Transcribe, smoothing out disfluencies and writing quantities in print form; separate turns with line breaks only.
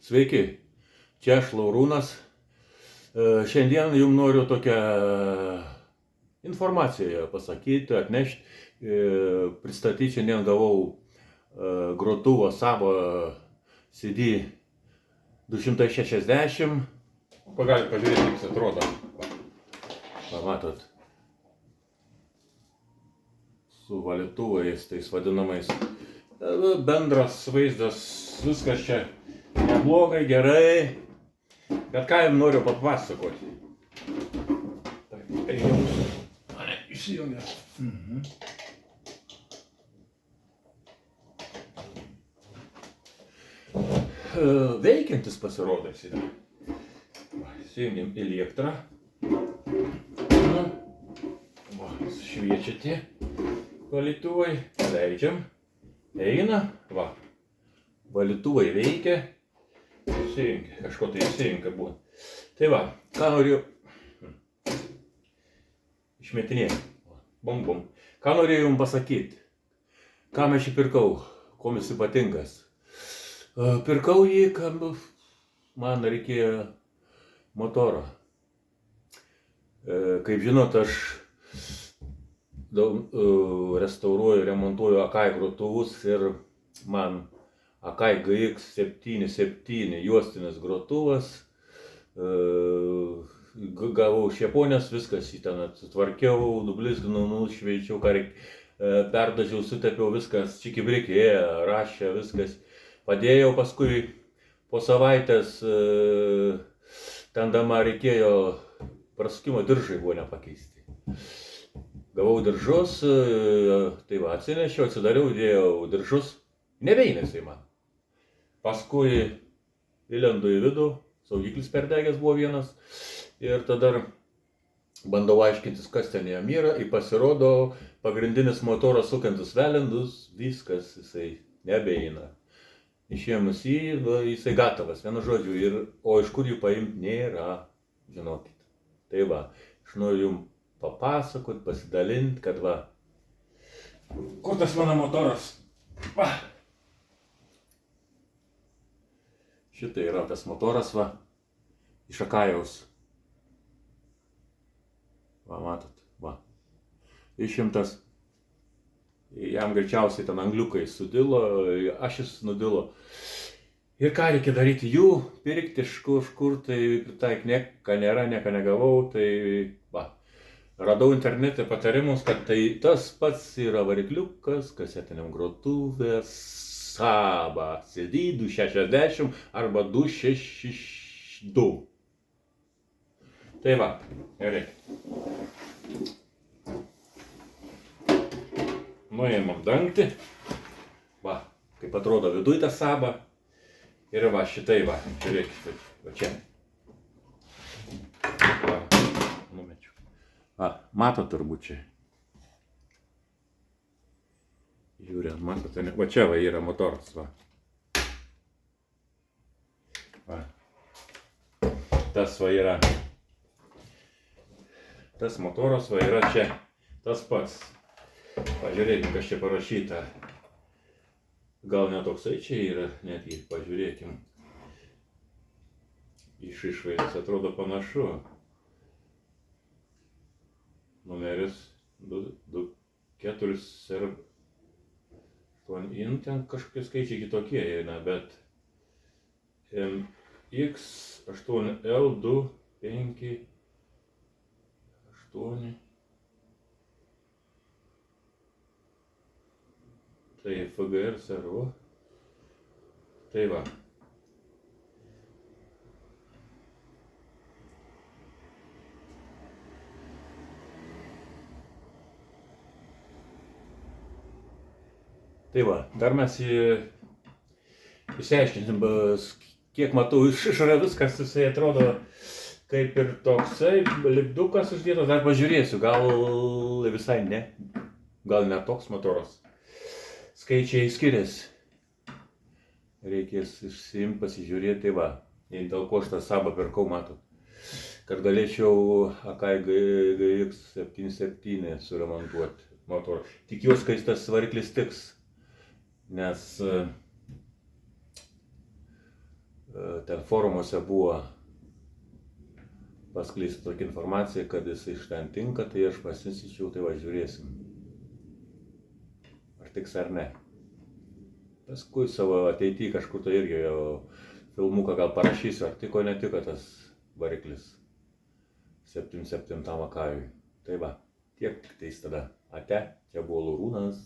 Sveiki, čia aš Laurūnas. Šiandien jums noriu tokią informaciją pasakyti, atnešti. Pristatyti šiandien gavau grotuvo savo CD 260. Galit pažiūrėti, kaip jis atrodo. Pamatot. Su valytuvais, tais vadinamais. Bendras vaizdas, viskas čia neblogai, gerai. Bet ką jums noriu papasakoti. Tai jums. Mane išsijungia. Veikiantis pasirodęs yra. Įsijungiam elektrą. Šviečia tie valytuvai. Leidžiam. Eina. Va. Valytuvai veikia. Įsijungia. Kažko tai įsijungia buvo. Tai va. Ką noriu išmetinėti. Bum bum. Ką norėjau jums pasakyti. Ką aš jį pirkau. Kuom jis ypatingas. Pirkau jį, kad man reikėjo motorą. Kaip žinot, aš restauruoju, remontuoju Akai grotuvus ir man Akai GX77 juostinis grotuvas. Gavau iš Japonijos, viskas jį ten atitvarkiau, nublizginau, nušveičiau, ką reikia, perdažiau, sutepiau, viskas, čikibrikė, rašė, viskas. Padėjau, paskui po savaitės ten dama reikėjo prasukimo diržai buvo nepakeisti. Gavau diržus, tai va, atsinešiau, atsidariau, dėjau diržus, nebeina jisai man. Paskui įlendu į vidų, saugiklis perdegęs buvo vienas ir tada bandau aiškintis, kas ten jam yra, ir pasirodo pagrindinis motoras sukantis velendus, viskas jisai nebeina. Išėmus jį, jisai gatavas, vienu žodžiu, o iš kur jų paimti nėra, žinokit. Tai va, aš noriu jums papasakot, pasidalinti, kad va, kur tas mano motoras? Va. Šitai yra tas motoras, va, iš Akajaus. Va, matot, va. Išimtas. Jam greičiausiai ten angliukai sudilo, ašis nudilo. Ir ką reikia daryti? Jų pirkti iš kažkur, tai pritaikyti nieko nėra, nieko negavau, tai va. Radau internete patarimus, kad tai tas pats yra varikliukas, kasetiniam grotuvė, Saba CD 260 arba 262. Tai va, gerai. Nuėmam dangtį. Va, kaip atrodo viduj ta Saba. Ir va, šitai va, žiūrėkite, va čia. Va, numečiu. Va, matot turbūt čia. Žiūrėt, matote, va čia va yra motoras, va. Va. Tas va yra. Tas motoras va yra čia. Tas pats. Pažiūrėkim, kas čia parašyta. Gal netoksai čia yra, netgi pažiūrėkim. Iš išvaizdos atrodo panašu. Numeris 2, 4, 8, ten kažkokie skaičiai kitokie eina, bet MX8L2, 5, 8. Tai FGR servo. Tai va. Tai va, dar mes išsiaiškinsim, kiek matau iš išorės viskas, jisai atrodo kaip ir toksai, lipdukas uždėtas, dar pažiūrėsiu, gal visai ne, gal ne toks motoras. Skaičiai skiriasi. Reikės išsiimti, pasižiūrėti, tai va. Dėl ko aš tą Sabą pirkau, matot. Kad galėčiau Akai GX77 suremontuoti motorą. Tikiuosi, kad tas variklis tiks. Nes ten forumuose buvo paskleista tokia informacija, kad jis iš ten tinka, tai aš pasisičiau, tai va žiūrėsim. Ar tiks ar ne. Paskui savo ateityje kažkur tai irgi jau filmuką gal parašysiu, ar tiko, netiko tas variklis 7.7 Akajui. Tai va, tiek tais tada. Ate, čia buvo Laurūnas.